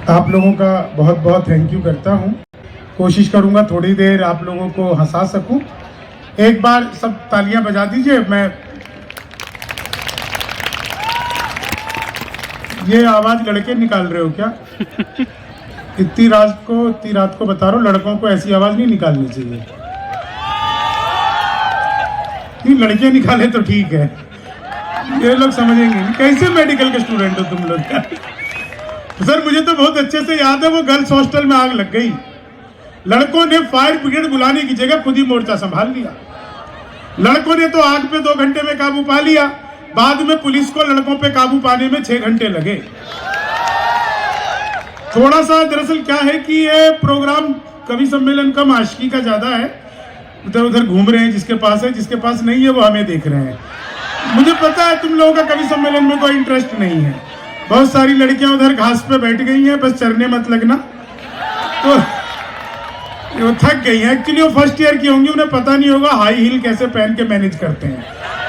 आप लोगों का बहुत बहुत थैंक यू करता हूँ। कोशिश करूँगा थोड़ी देर आप लोगों को हंसा सकूँ। एक बार सब तालियां बजा दीजिए। मैं ये आवाज़ लड़के निकाल रहे हो क्या? इतनी रात को बता रहा हूँ, लड़कों को ऐसी आवाज़ नहीं निकालनी चाहिए। नहीं, लड़के निकाले तो ठीक है, ये लोग समझेंगे कैसे मेडिकल के स्टूडेंट हो तुम लोग। सर मुझे तो बहुत अच्छे से याद है, वो गर्ल्स हॉस्टल में आग लग गई, लड़कों ने फायर ब्रिगेड बुलाने की जगह खुद ही मोर्चा संभाल लिया। लड़कों ने तो आग पे 2 घंटे में काबू पा लिया, बाद में पुलिस को लड़कों पे काबू पाने में 6 घंटे लगे। थोड़ा सा दरअसल क्या है कि ये प्रोग्राम कवि सम्मेलन का आशिकी का ज्यादा है, इधर उधर घूम रहे हैं, जिसके पास है जिसके पास नहीं है वो हमें देख रहे हैं। मुझे पता है तुम लोगों का कवि सम्मेलन में कोई इंटरेस्ट नहीं है, बहुत सारी लड़कियां उधर घास पे बैठ गई हैं, बस चरने मत लगना। तो वो थक गई हैं, एक्चुअली वो फर्स्ट ईयर की होंगी, उन्हें पता नहीं होगा हाई हील कैसे पहन के मैनेज करते हैं,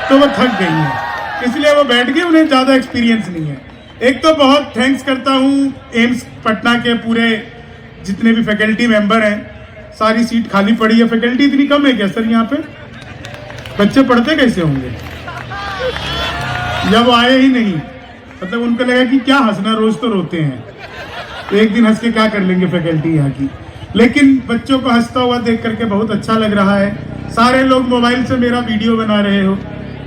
तो वो थक गई हैं इसलिए वो बैठ गई, उन्हें ज़्यादा एक्सपीरियंस नहीं है। एक तो बहुत थैंक्स करता हूँ एम्स पटना के पूरे जितने भी फैकल्टी मेंबर हैं, सारी सीट खाली पड़ी है। फैकल्टी इतनी कम है क्या सर यहाँ पे? बच्चे पढ़ते कैसे होंगे जब वो आए ही नहीं? मतलब उनको लगा कि क्या हंसना, रोज तो रोते हैं, तो एक दिन हंस के क्या कर लेंगे फैकल्टी यहाँ की। लेकिन बच्चों को हंसता हुआ देख करके बहुत अच्छा लग रहा है। सारे लोग मोबाइल से मेरा वीडियो बना रहे हो,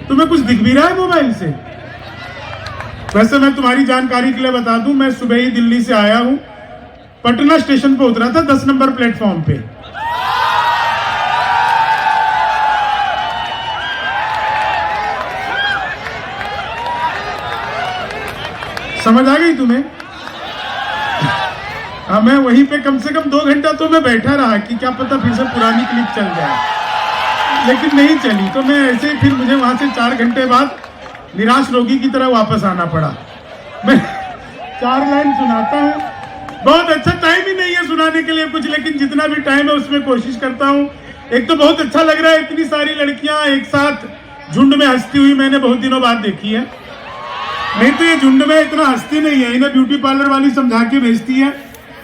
तुम्हें कुछ दिख भी रहा है मोबाइल से? वैसे मैं तुम्हारी जानकारी के लिए बता दूं, मैं सुबह ही दिल्ली से आया हूं, पटना स्टेशन पे उतरा था 10 नंबर प्लेटफॉर्म पे। समझ आ गई तुम्हें? हाँ, मैं वहीं पे कम से कम 2 घंटा तो मैं बैठा रहा कि क्या पता फिर से पुरानी क्लिप चल जाए, लेकिन नहीं चली। तो मैं ऐसे ही फिर मुझे वहां से 4 घंटे बाद निराश रोगी की तरह वापस आना पड़ा। मैं 4 लाइन सुनाता हूँ, बहुत अच्छा टाइम ही नहीं है सुनाने के लिए कुछ, लेकिन जितना भी टाइम है उसमें कोशिश करता हूँ। एक तो बहुत अच्छा लग रहा है, इतनी सारी लड़कियां एक साथ झुंड में हंसती हुई मैंने बहुत दिनों बाद देखी है। नहीं तो ये झुंड में इतना हंसती नहीं है, इन्हें ब्यूटी पार्लर वाली समझा के भेजती है,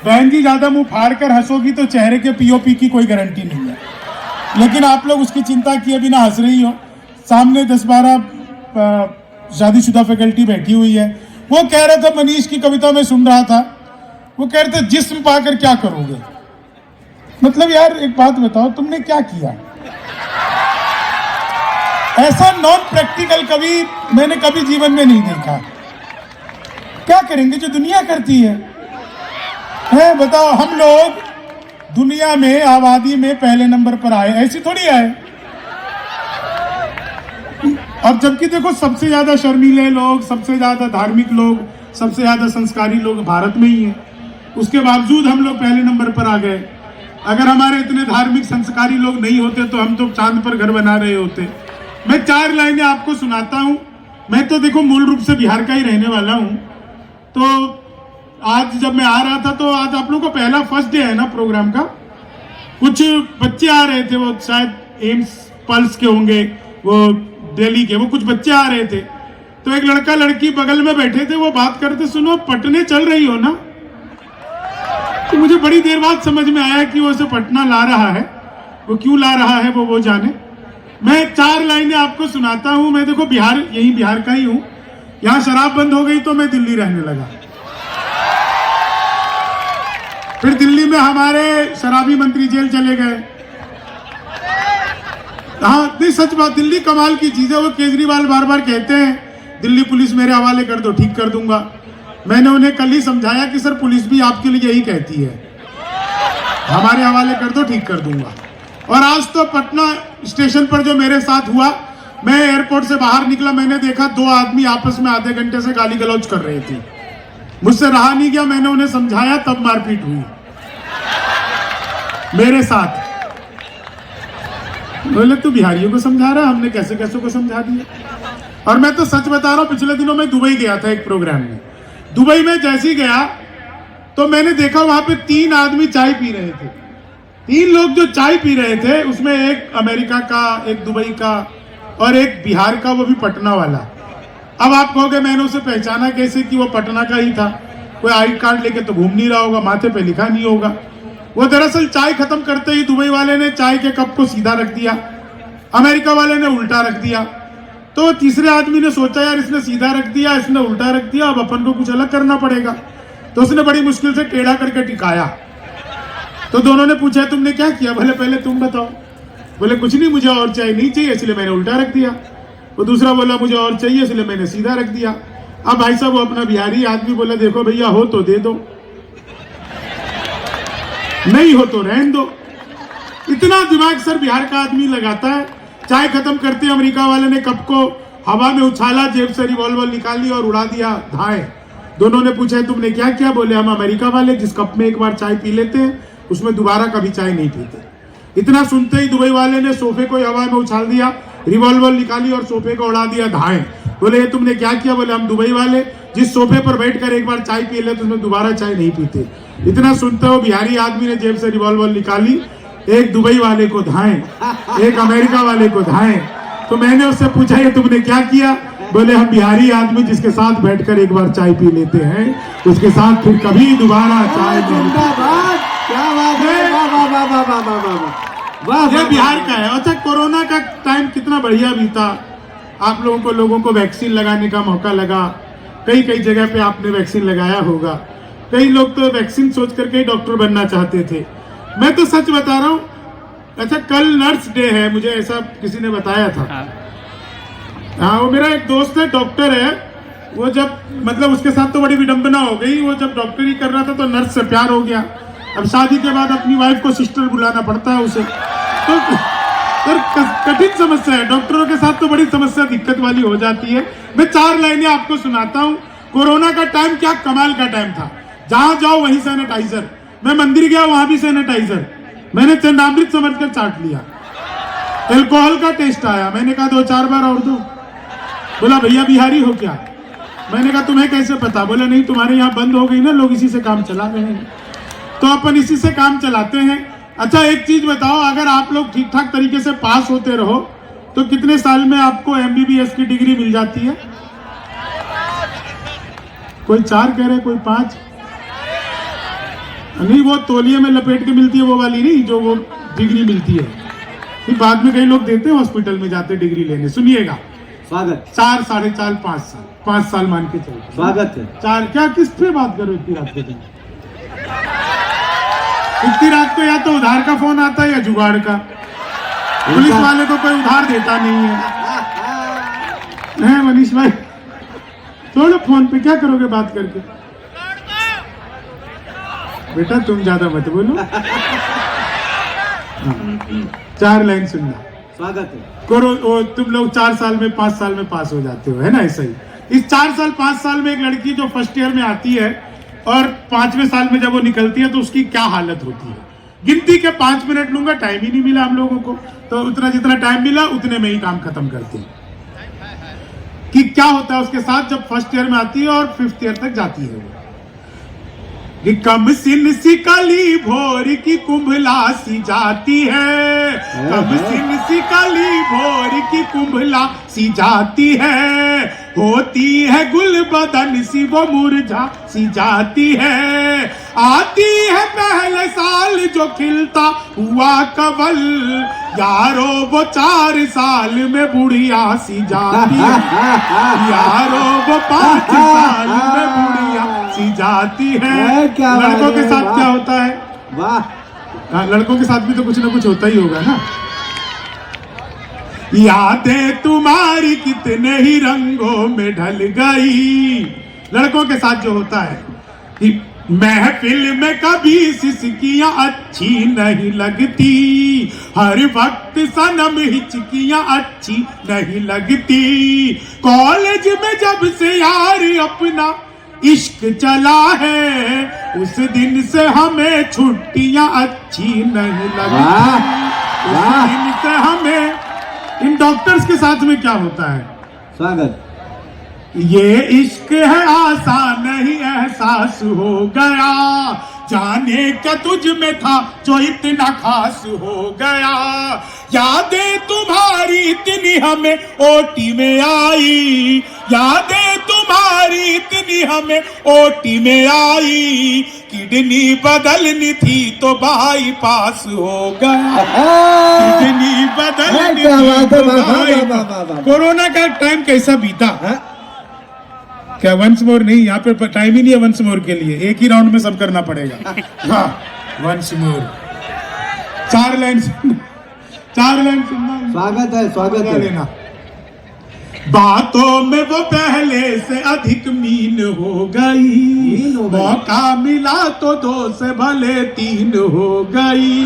बहन जी ज्यादा मुंह फाड़ कर हंसोगी तो चेहरे के पीओपी की कोई गारंटी नहीं है। लेकिन आप लोग उसकी चिंता किए बिना हंस रही हो। सामने 10-12 शादीशुदा फैकल्टी बैठी हुई है। वो कह रहा था, मनीष की कविता में सुन रहा था, वो कह रहे थे जिस्म पाकर क्या करोगे। मतलब यार एक बात बताओ, तुमने क्या किया? ऐसा नॉन प्रैक्टिकल कवि मैंने कभी जीवन में नहीं देखा। क्या करेंगे जो दुनिया करती है? बताओ, हम लोग दुनिया में आबादी में पहले नंबर पर आए, ऐसी थोड़ी आए। और जबकि देखो सबसे ज्यादा शर्मीले लोग, सबसे ज्यादा धार्मिक लोग, सबसे ज्यादा संस्कारी लोग भारत में ही हैं, उसके बावजूद हम लोग पहले नंबर पर आ गए। अगर हमारे इतने धार्मिक संस्कारी लोग नहीं होते तो हम तो चांद पर घर बना रहे होते। मैं 4 लाइनें आपको सुनाता हूं। मैं तो देखो मूल रूप से बिहार का ही रहने वाला हूं, तो आज जब मैं आ रहा था तो आज आप लोगों का पहला फर्स्ट डे है ना प्रोग्राम का। कुछ बच्चे आ रहे थे, वो शायद एम्स पल्स के होंगे, वो दिल्ली के, वो कुछ बच्चे आ रहे थे। तो एक लड़का लड़की बगल में बैठे थे, वो बात करते, सुनो पटने चल रही हो ना? तो मुझे बड़ी देर बाद समझ में आया कि वो उसे पटना ला रहा है। वो क्यों ला रहा है वो जाने। मैं 4 लाइनें आपको सुनाता हूं। मैं देखो बिहार, यही बिहार का ही हूं। यहां शराब बंद हो गई तो मैं दिल्ली रहने लगा। फिर दिल्ली में हमारे शराबी मंत्री जेल चले गए। हाँ नहीं, सच बात, दिल्ली कमाल की चीज है। वो केजरीवाल बार बार कहते हैं दिल्ली पुलिस मेरे हवाले कर दो, ठीक कर दूंगा। मैंने उन्हें कल ही समझाया कि सर पुलिस भी आपके लिए यही कहती है, हमारे हवाले कर दो, ठीक कर दूंगा। और आज तो पटना स्टेशन पर जो मेरे साथ हुआ, मैं एयरपोर्ट से बाहर निकला, मैंने देखा 2 आदमी आपस में आधे घंटे से गाली गलौज कर रहे थे। मुझसे रहा नहीं गया, मैंने उन्हें समझाया, तब मारपीट हुई मेरे साथ। बोले तू बिहारियों को समझा रहा है, हमने कैसे कैसे को समझा दिया। और मैं तो सच बता रहा हूं, पिछले दिनों मैं दुबई गया था एक प्रोग्राम में। दुबई में जैसे ही गया तो मैंने देखा वहां पे 3 आदमी चाय पी रहे थे। 3 लोग जो चाय पी रहे थे उसमें एक अमेरिका का, एक दुबई का और एक बिहार का, वो भी पटना वाला। अब आप कहोगे मैंने उसे पहचाना कैसे कि वो पटना का ही था। कोई आई कार्ड लेके तो घूम नहीं रहा होगा, माथे पे लिखा नहीं होगा। वो दरअसल चाय खत्म करते ही दुबई वाले ने चाय के कप को सीधा रख दिया, अमेरिका वाले ने उल्टा रख दिया। तो तीसरे आदमी ने सोचा यार इसने सीधा रख दिया, इसने उल्टा रख दिया, अब अपन को कुछ अलग करना पड़ेगा। तो उसने बड़ी मुश्किल से टेढ़ा करके टिकाया। तो दोनों ने पूछा तुमने क्या किया? बोले पहले तुम बताओ। बोले कुछ नहीं, मुझे और चाय नहीं चाहिए इसलिए मैंने उल्टा रख दिया। वो दूसरा बोला मुझे और चाहिए इसलिए मैंने सीधा रख दिया। अब भाई साहब वो अपना बिहारी आदमी बोला देखो भैया हो तो दे दो, नहीं हो तो रहने दो। इतना दिमाग सर बिहार का आदमी लगाता है। चाय खत्म करते अमेरिका वाले ने कप को हवा में उछाला, जेब से रिवॉल्वर निकाली और उड़ा दिया धाए। दोनों ने पूछा तुमने क्या किया? बोले हम अमेरिका वाले जिस कप में एक बार चाय पी लेते हैं उसमें दोबारा कभी चाय नहीं पीते। इतना सुनते ही दुबई वाले ने सोफे को हवा में उछाल दिया, रिवॉल्वर निकाली और सोफे को उड़ा दिया धाए। बोले तुमने क्या किया? बोले हम दुबई वाले जिस सोफे पर बैठकर एक बार चाय पी लेते उसमें दोबारा चाय नहीं पीते। इतना सुनते हो बिहारी आदमी ने जेब से रिवॉल्वर निकाली, एक दुबई वाले को धाए, एक अमेरिका वाले को धाए। तो मैंने उससे पूछा ये तुमने क्या किया? बोले हम बिहारी आदमी जिसके साथ बैठकर एक बार चाय पी लेते हैं उसके साथ फिर कभी दोबारा चाय नहीं। क्या बात है, वाह वाह वाह वाह वाह वाह वाह वाह। ये बिहार का है। अच्छा कोरोना का टाइम कितना बढ़िया बीता। आप लोगों को वैक्सीन लगाने का मौका लगा। कई कई जगह पे आपने वैक्सीन लगाया होगा। कई लोग तो वैक्सीन सोच करके डॉक्टर बनना चाहते थे। मैं तो सच बता रहा हूँ। अच्छा कल नर्स डे है, मुझे ऐसा किसी ने बताया था। हाँ वो मेरा एक दोस्त है, डॉक्टर है। वो जब मतलब उसके साथ तो बड़ी विडंबना हो गई। वो जब डॉक्टरी कर रहा था तो नर्स से प्यार हो गया। अब शादी के बाद अपनी वाइफ को सिस्टर बुलाना पड़ता है उसे। तो कठिन समस्या है। डॉक्टरों के साथ तो बड़ी समस्या दिक्कत वाली हो जाती है। मैं 4 लाइनें आपको सुनाता हूँ। कोरोना का टाइम क्या कमाल का टाइम था। जहां जाओ वहीं सैनिटाइजर। मैं मंदिर गया वहां भी सैनिटाइजर। मैंने चंडामृत समझकर चाट लिया। अल्कोहल का टेस्ट आया, मैंने कहा 2-4 बार और दो। बोला भैया बिहारी हो क्या? मैंने कहा तुम्हें कैसे पता? बोला नहीं तुम्हारे यहाँ बंद हो गई ना, लोग इसी से काम चला रहे हैं तो अपन इसी से काम चलाते हैं। अच्छा एक चीज बताओ, अगर आप लोग ठीक ठाक तरीके से पास होते रहो तो कितने साल में आपको MBBS की डिग्री मिल जाती है? कोई 4 कह रहे, कोई 5। नहीं वो तौलिए में लपेट के मिलती है वो वाली नहीं, जो वो डिग्री मिलती है। फिर बाद में कई लोग देते हैं हॉस्पिटल में जाते डिग्री लेने। सुनिएगा स्वागत। 4, 4.5, 5 साल, 5 साल मान के चलो। स्वागत है। 4 क्या? किस पे बात करो इतनी रात को? इतनी रात को या तो उधार का फोन आता है या जुगाड़ का। पुलिस वाले को कोई उधार देता नहीं है मनीष भाई। छोड़ो फोन पे, क्या करोगे बात करके? बेटा तुम ज्यादा मत बोलो। 4 लाइन सुनना। स्वागत है। करो तुम लोग 4 साल में 5 साल में पास हो जाते हो, है ना? ऐसा ही इस 4 साल 5 साल में एक लड़की जो फर्स्ट ईयर में आती है और 5वें साल में जब वो निकलती है तो उसकी क्या हालत होती है। गिनती के 5 मिनट लूंगा, टाइम ही नहीं मिला हम लोगों को। तो उतना जितना टाइम मिला उतने में ही काम खत्म करते हैं। कि क्या होता है उसके साथ जब फर्स्ट ईयर में आती है और 5th ईयर तक जाती है वो। कि कम सिन सी काली भोर की कुंभला सी जाती है, कम सिन सी काली भोर की कुंभला सी जाती है, होती है गुल बदन सी वो मुरझा सी जाती है, आती है पहले साल जो खिलता हुआ कवल, यारो वो 4 साल में बुढ़िया सी जाती है, यारो वो 5 साल में बुढ़िया सी जाती है। लड़कों के साथ क्या होता है? वाह, लड़कों के साथ भी तो कुछ ना कुछ होता ही होगा ना। यादें तुम्हारी कितने ही रंगों में ढल गई। लड़कों के साथ जो होता है कि महफिल में कभी सिसकियां अच्छी नहीं लगती, हर वक्त सनम हिचकियां अच्छी नहीं लगती, कॉलेज में जब से यार अपना इश्क चला है, उस दिन से हमें छुट्टियां अच्छी नहीं लगती, उस दिन से हमें। इन डॉक्टर्स के साथ में क्या होता है? स्वागत। ये इश्क है आसान नहीं एहसास हो गया, जाने क्या तुझ में था जो इतना खास हो गया, यादें तुम्हारी इतनी हमें ओटी में आई, यादें तुम्हारी इतनी हमें ओटी में आई, किडनी बदलनी थी तो बाईपास हो गया, किडनी बदलनी थी तो बाईपास। कोरोना का टाइम कैसा बीता? क्या वंस मोर नहीं, यहाँ पे टाइम ही नहीं है वंस मोर के लिए, एक ही राउंड में सब करना पड़ेगा। हाँ, वंस मोर 4 लाइन सुनना। स्वागत है लेना। बातों में वो पहले से अधिक मीन हो गई, मौका मिला तो 2 से भले 3 हो गई,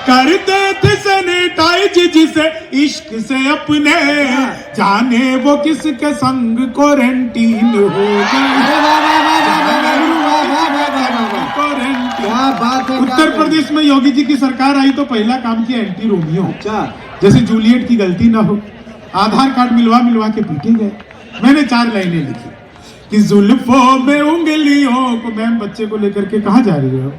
करते थे सैनिटाइज जिसे इश्क से अपने, जाने वो किसके संग क्वारंटीन हो गई। क्या बात है। उत्तर प्रदेश में योगी जी की सरकार आई तो पहला काम किया एंटी रोमियो। अच्छा, जैसे जूलियट की गलती ना हो, आधार कार्ड मिलवा के पीटे गए। मैंने 4 लाइनें लिखी कि जुल्फों में उंगलियों को। मैम बच्चे को लेकर के कहाँ जा रही हो?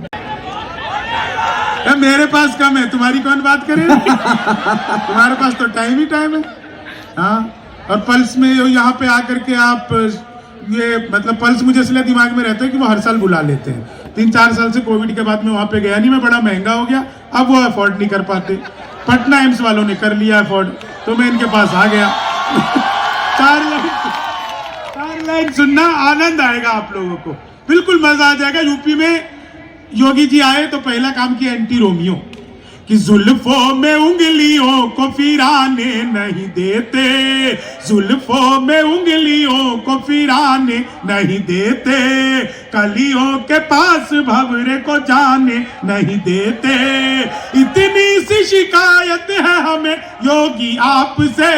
मेरे पास कम है, तुम्हारी कौन बात करे? तुम्हारे पास तो टाइम ही टाइम है। हाँ, और पल्स में यहाँ पे आकर के आप ये मतलब पल्स मुझे इसलिए दिमाग में रहता है कि वो हर साल बुला लेते हैं। 3-4 साल से कोविड के बाद में वहां पे गया नहीं, मैं बड़ा महंगा हो गया, अब वो अफोर्ड नहीं कर पाते। पटना एम्स वालों ने कर लिया अफोर्ड, तो मैं इनके पास आ गया। 4 लाइन सुनना, आनंद आएगा आप लोगों को, बिल्कुल मजा आ जाएगा। यूपी में योगी जी आए तो पहला काम किया एंटी रोमियो कि जुल्फों में उंगलियों को फिराने नहीं देते, जुल्फों में उंगलियों को फिराने नहीं देते, कलियों के पास भंवरे को जाने नहीं देते, इतनी सी शिकायत है हमें योगी आपसे,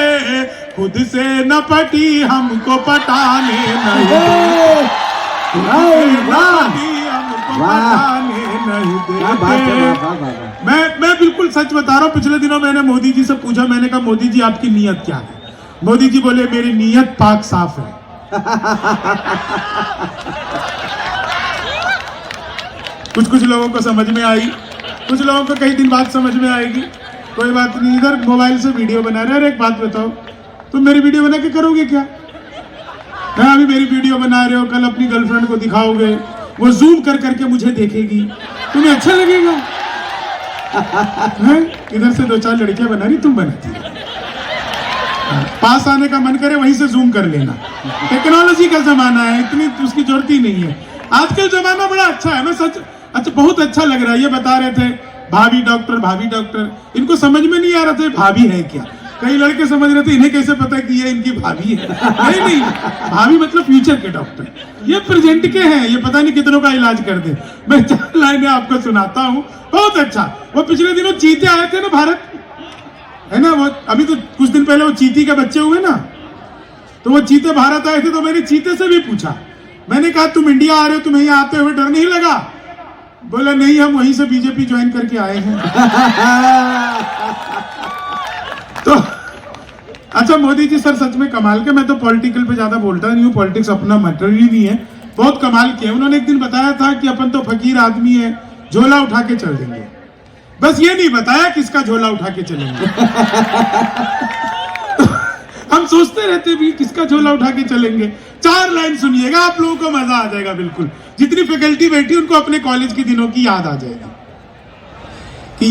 खुद से न पटी हमको पटाने नहीं देते, नहीं देते। मैं बिल्कुल सच बता रहा हूँ। पिछले दिनों मैंने मोदी जी से पूछा, मैंने कहा मोदी जी आपकी नीयत क्या है? मोदी जी बोले मेरी नीयत पाक साफ है। कुछ लोगों को समझ में आई, कुछ लोगों को कई दिन बाद समझ में आएगी, कोई बात नहीं। इधर मोबाइल से वीडियो बना रहे। और एक बात बताओ, तुम मेरी वीडियो बना के करोगे क्या? मैं अभी मेरी वीडियो बना रहे हो, कल अपनी गर्लफ्रेंड को दिखाओगे, वो जूम कर करके मुझे देखेगी, तुम्हें अच्छा लगेगा? इधर से 2-4 लड़कियां बना रही, तुम बनाती है। पास आने का मन करे वहीं से जूम कर लेना। टेक्नोलॉजी का जमाना है, इतनी उसकी जरूरत ही नहीं है। आजकल जमाना बड़ा अच्छा है, मैं सच अच्छा बहुत अच्छा लग रहा है। ये बता रहे थे भाभी डॉक्टर, इनको समझ में नहीं आ रहा था भाभी है क्या। कई लड़के समझ रहे थे इन्हें कैसे पता कि ये इनकी भाभी है। नहीं, भाभी मतलब फ्यूचर के डॉक्टर, ये प्रेजेंट के हैं, ये पता नहीं कितनों का इलाज कर दे। मैं 4 लाइनें आपको सुनाता हूँ, बहुत अच्छा। वो पिछले दिनों चीते आए थे ना भारत, है ना, वो अभी तो कुछ दिन पहले वो चीती के बच्चे हुए ना, तो वो चीते भारत आए थे। तो मैंने चीते से भी पूछा, मैंने कहा तुम इंडिया आ रहे हो, तुम्हें यहाँ आते हुए डर नहीं लगा? बोला नहीं, हम वहीं से बीजेपी ज्वाइन करके आए हैं। तो अच्छा मोदी जी सर सच में कमाल के। मैं तो पॉलिटिकल पे ज्यादा बोलता नहीं हूँ, पॉलिटिक्स अपना मैटर ही नहीं है। बहुत कमाल किया उन्होंने। एक दिन बताया था कि अपन तो फकीर आदमी है, झोला उठा के चल देंगे। बस ये नहीं बताया किसका झोला उठा के चलेंगे। हम सोचते रहते भी किसका झोला उठा के चलेंगे। 4 लाइन सुनिएगा, आप लोगों को मजा आ जाएगा बिल्कुल। जितनी फैकल्टी बैठी उनको अपने कॉलेज के दिनों की याद आ जाएगी। कि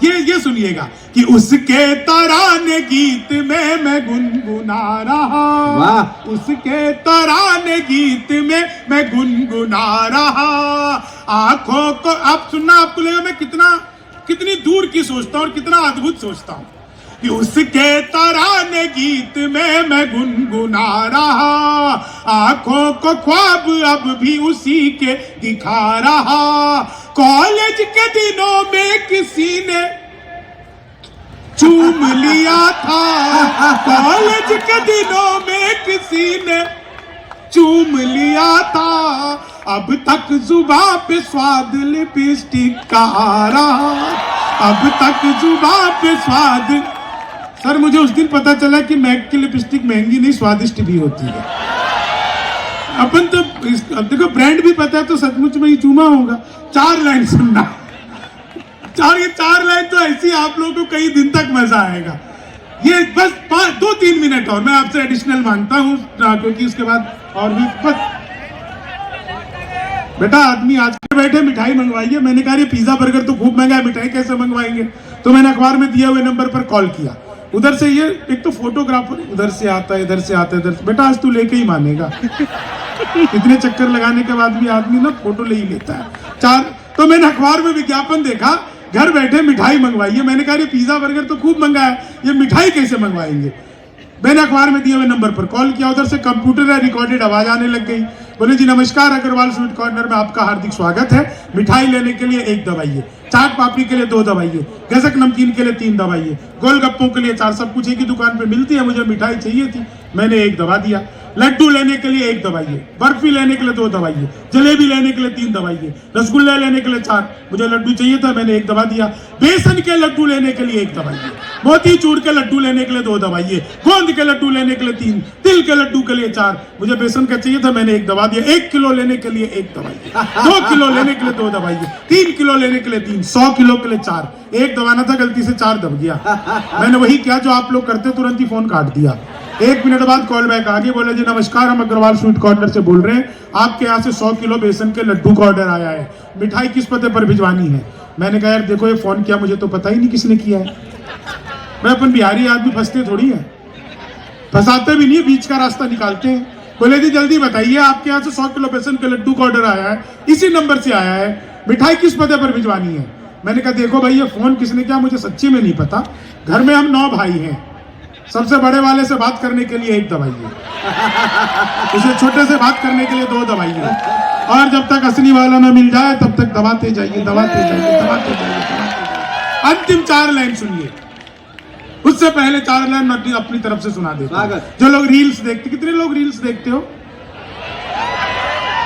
ये सुनिएगा कि उसके तराने गीत में मैं गुनगुना रहा, उसके तराने गीत में मैं गुनगुना रहा, आंखों को आप सुनना, आपको लगेगा मैं कितनी दूर की सोचता हूँ और कितना अद्भुत सोचता हूँ। कि उसके तराने गीत में मैं गुनगुना रहा, आंखों को ख्वाब अब भी उसी के दिखा रहा, कॉलेज के दिनों में किसी ने चूम लिया था, कॉलेज के दिनों में किसी ने चूम लिया था, अब तक जुबान पे स्वाद लिपस्टिक का आ रहा, अब तक जुबान पे स्वाद। सर मुझे उस दिन पता चला कि मैक की लिपस्टिक महंगी नहीं स्वादिष्ट भी होती है। अपन तो अब देखो ब्रांड भी पता है तो सचमुच में ही चूमा होगा। 4 लाइन सुनना, 4 लाइन तो ऐसी आप लोगों को कई दिन तक मजा आएगा। ये बस 2-3 मिनट और मैं आपसे एडिशनल मांगता हूं, क्योंकि उसके बाद और भी बस। बेटा आदमी आज के बैठे मिठाई मंगवाइए, मैंने कहा ये पिज्जा बर्गर तो खूब महंगा है, मिठाई कैसे मंगवाएंगे? तो मैंने अखबार में दिए हुए नंबर पर कॉल किया, उधर से ये एक तो फोटोग्राफर उधर से आता है, इधर से आता है, इधर से। बेटा आज तू लेके ही मानेगा, इतने चक्कर लगाने के बाद भी आदमी ना फोटो ले ही लेता है। तो मैंने अखबार में विज्ञापन देखा, घर बैठे मिठाई मंगवाइए। मैंने कहा ये पिज्जा बर्गर तो खूब महंगा है, ये मिठाई कैसे मंगवाएंगे? मैंने अखबार में दिए हुए नंबर पर कॉल किया, उधर से कंप्यूटर में रिकॉर्डेड आवाज आने लग गई। बोले जी नमस्कार, अग्रवाल स्वीट कॉर्नर में आपका हार्दिक स्वागत है। मिठाई लेने के लिए 1 दबाइए, चाट पापड़ी के लिए 2 दबाइए, गजक नमकीन के लिए 3 दबाइए, गोलगप्पों के लिए 4। सब कुछ एक ही दुकान पे मिलती है, मुझे मिठाई चाहिए थी, मैंने 1 दबा दिया। लड्डू लेने के लिए 1 दबाइए, बर्फी लेने के लिए 2 दबाइए, जलेबी लेने के लिए 3 दबाइए, रसगुल्ला लेने के लिए 4। मुझे लड्डू चाहिए था, मैंने 1 दबा दिया। बेसन के लड्डू लेने के लिए 1 दबाइए, मोतीचूर के लड्डू लेने के लिए 2 दबाइए, गोंद के लड्डू लेने के लिए 3, तिल के लड्डू के लिए 4। मुझे बेसन का चाहिए था, मैंने 1 दबा दिया। 1 किलो लेने के लिए 1 दबाइए, 2 किलो लेने के लिए 2 दबाइए, 3 किलो लेने के लिए 3, 100 किलो के लिए 4। 1 दबाना था, गलती से 4 दब गया। मैंने वही किया जो आप लोग करते, तुरंत ही फोन काट दिया। 1 मिनट बाद कॉल बैक आ गई, बोले जी नमस्कार, हम अग्रवाल स्वीट कॉर्नर से बोल रहे हैं, आपके यहाँ से 100 किलो बेसन के लड्डू का ऑर्डर आया है, मिठाई किस पते पर भिजवानी है? मैंने कहा यार देखो, ये फोन किया मुझे तो पता ही नहीं किसने किया है। मैं अपन बिहारी आदमी फंसते थोड़ी है, फंसाते भी नहीं, बीच का रास्ता निकालते हैं। बोले जी जल्दी बताइए, आपके यहाँ से 100 किलो बेसन के लड्डू का ऑर्डर आया है, इसी नंबर से आया है, मिठाई किस पते पर भिजवानी है? मैंने कहा देखो भाई, ये फोन किसने किया मुझे सच्ची में नहीं पता। घर में हम 9 भाई हैं, सबसे बड़े वाले से बात करने के लिए 1 दबाइए, उसे छोटे से बात करने के लिए 2 दबाइए, और जब तक असली वाला ना मिल जाए तब तक दबाते जाइए, दबाते जाइए, दबाते जाइए। अंतिम 4 लाइन सुनिए, उससे पहले 4 लाइन अपनी तरफ से सुना देता हूं। जो लोग रील्स देखते, कितने लोग रील्स देखते हो?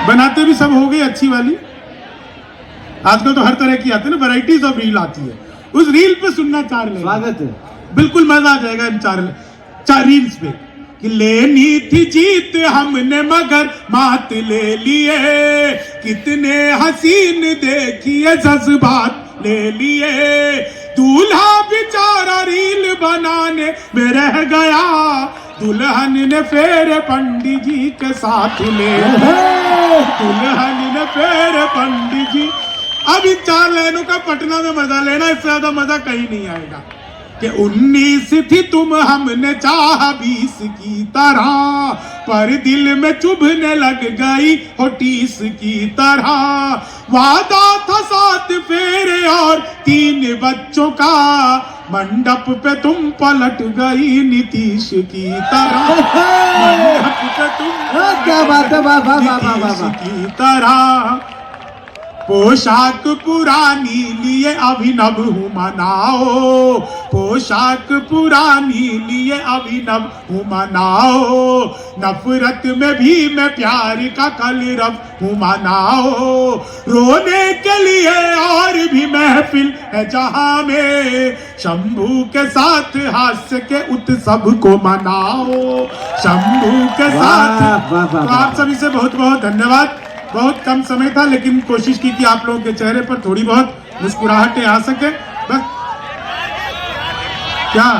बनाते भी सब हो गई अच्छी वाली, आजकल तो हर तरह की आती है ना, वैराइटीज ऑफ रील आती है। उस रील पे सुनना 4 लाइन, स्वागत है, बिल्कुल मजा आ जाएगा इन 4 रील्स पे। कि लेनी थी जीत हमने मगर मात ले लिए, कितने हसीन देखिए जज्बात ले लिए, दूल्हा बेचारा रील बनाने में रह गया, दुल्हन ने फेर पंडित जी के साथ ले, दुल्हन ने फेर पंडित जी। अब इन 4 लाइनों का पटना में मजा लेना, इससे ज्यादा मजा कहीं नहीं आएगा। कि 19 थी तुम हमने चाह 20 की तरह, पर दिल में चुभने लग गई हो 30 की तरह, वादा था 7 फेरे और 3 बच्चों का, मंडप पे तुम पलट गई नीतीश की तरह, मंडप पे तुम क्या बात है, वाह वाह वाह वाह नीतीश वाह। की तरह। पोशाक पुरानी लिए अभिनव हूँ मनाओ, पोशाक पुरानी लिए अभिनव हूँ मनाओ, नफरत में भी मैं प्यार का कलरव हूँ मनाओ, रोने के लिए और भी महफिल है जहाँ में, शंभू के साथ हास्य के उत्सव को मनाओ, शंभू के साथ। तो आप सभी से बहुत बहुत धन्यवाद। बहुत कम समय था, लेकिन कोशिश की कि आप लोगों के चेहरे पर थोड़ी बहुत मुस्कुराहटें आ सके। बस क्या,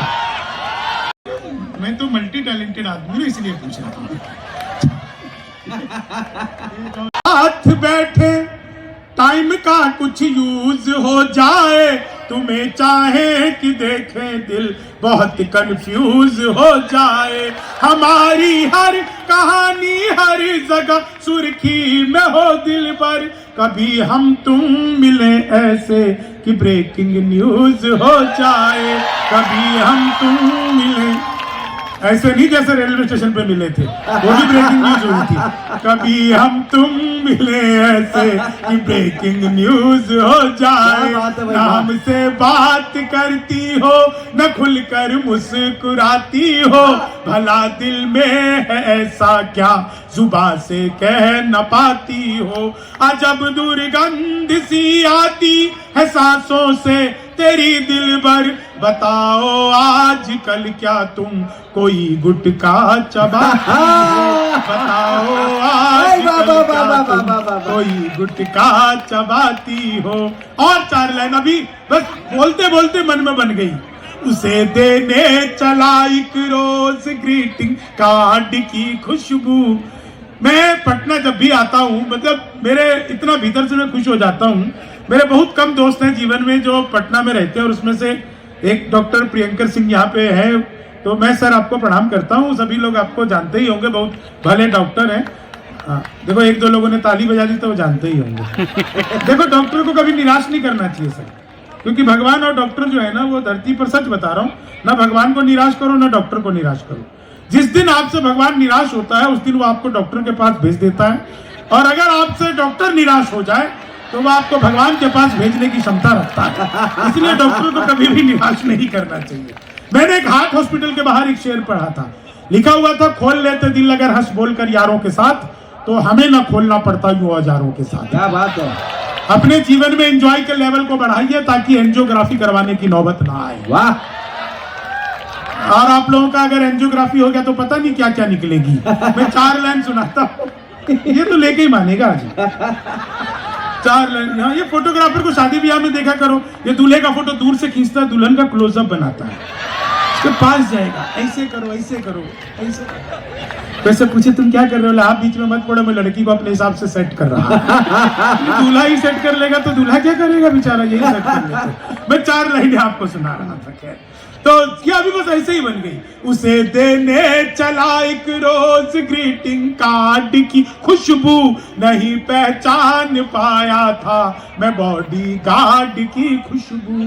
मैं तो मल्टी टैलेंटेड आदमी हूँ, इसलिए पूछ रहा था। साथ बैठे टाइम का कुछ यूज हो जाए, तुम्हें चाहे कि देखे दिल बहुत कंफ्यूज हो जाए, हमारी हर कहानी हर जगह सुर्खी में हो दिल पर, कभी हम तुम मिले ऐसे कि ब्रेकिंग न्यूज हो जाए, कभी हम तुम मिले ऐसे नहीं जैसे रेलवे स्टेशन पे मिले थे, वो भी ब्रेकिंग न्यूज हुई थी, कभी हम तुम मिले ऐसे कि ब्रेकिंग न्यूज हो जाए, न हमसे बात करती हो न खुलकर मुस्कुराती हो, भला दिल में है ऐसा क्या जुबान से कह न पाती हो, अजब दुर्गंध सी आती है सांसों से तेरी दिल भर, बताओ आजकल क्या तुम कोई गुटखा चबाती हो, बताओ आजकल क्या तुम कोई गुटखा चबाती हो। और 4 लाइन अभी बस बोलते बोलते मन में बन गई। उसे देने चला एक रोज ग्रीटिंग कार्ड की खुशबू। मैं पटना जब भी आता हूँ, मतलब मेरे इतना भीतर से मैं खुश हो जाता हूँ। मेरे बहुत कम दोस्त हैं जीवन में जो पटना में रहते हैं, और उसमें से एक डॉक्टर प्रियंकर सिंह यहाँ पे है। तो मैं सर आपको प्रणाम करता हूँ, सभी लोग आपको जानते ही होंगे, बहुत भले डॉक्टर हैं। हाँ, देखो एक दो लोगों ने ताली बजा दी तो वो जानते ही होंगे। देखो डॉक्टर को कभी निराश नहीं करना चाहिए सर, क्योंकि भगवान और डॉक्टर जो है ना, वो धरती पर, सच बता रहा हूँ, ना भगवान को निराश करो ना डॉक्टर को निराश करो। जिस दिन आपसे भगवान निराश होता है उस दिन वो आपको डॉक्टर के पास भेज देता है, और अगर आपसे डॉक्टर निराश हो जाए तो वो आपको भगवान के पास भेजने की क्षमता रखता है। इसलिए डॉक्टर को कभी भी निराश नहीं करना चाहिए। मैंने एक हार्ट हॉस्पिटल के बाहर एक शेर पढ़ा था, लिखा हुआ था, खोल लेते दिल अगर हंस बोलकर यारों के साथ, तो हमें ना खोलना पड़ता यूं औजारों के साथ। क्या बात है। अपने जीवन में एंजॉय के लेवल को बढ़ाइए ताकि एंजियोग्राफी करवाने की नौबत ना आए। वाह। और आप लोगों का अगर एंजियोग्राफी हो गया तो पता नहीं क्या क्या निकलेगी। मैं 4 लाइन सुनाता हूँ, ये तो लेके ही मानेगा आज। 4 लाइन। हाँ, ये फोटोग्राफर को शादी ब्याह में देखा करो, ये दूल्हे का फोटो दूर से खींचता है, दुल्हन का क्लोजअप बनाता है, उसके पास जाएगा, ऐसे करो ऐसे करो ऐसे करो। वैसे पूछे तुम क्या कर रहे हो, आप बीच में मत पड़ो, मैं लड़की को अपने हिसाब से सेट कर रहा हूं। दूल्हा ही सेट कर लेगा तो दूल्हा क्या करेगा बेचारा, यही सेट कर लेते। मैं 4 लाइनें आपको सुना रहा था। खैर, तो क्या अभी बस ऐसे ही बन गई। उसे देने चला एक रोज ग्रीटिंग कार्ड की खुशबू, नहीं पहचान पाया था मैं बॉडी गार्ड की खुशबू।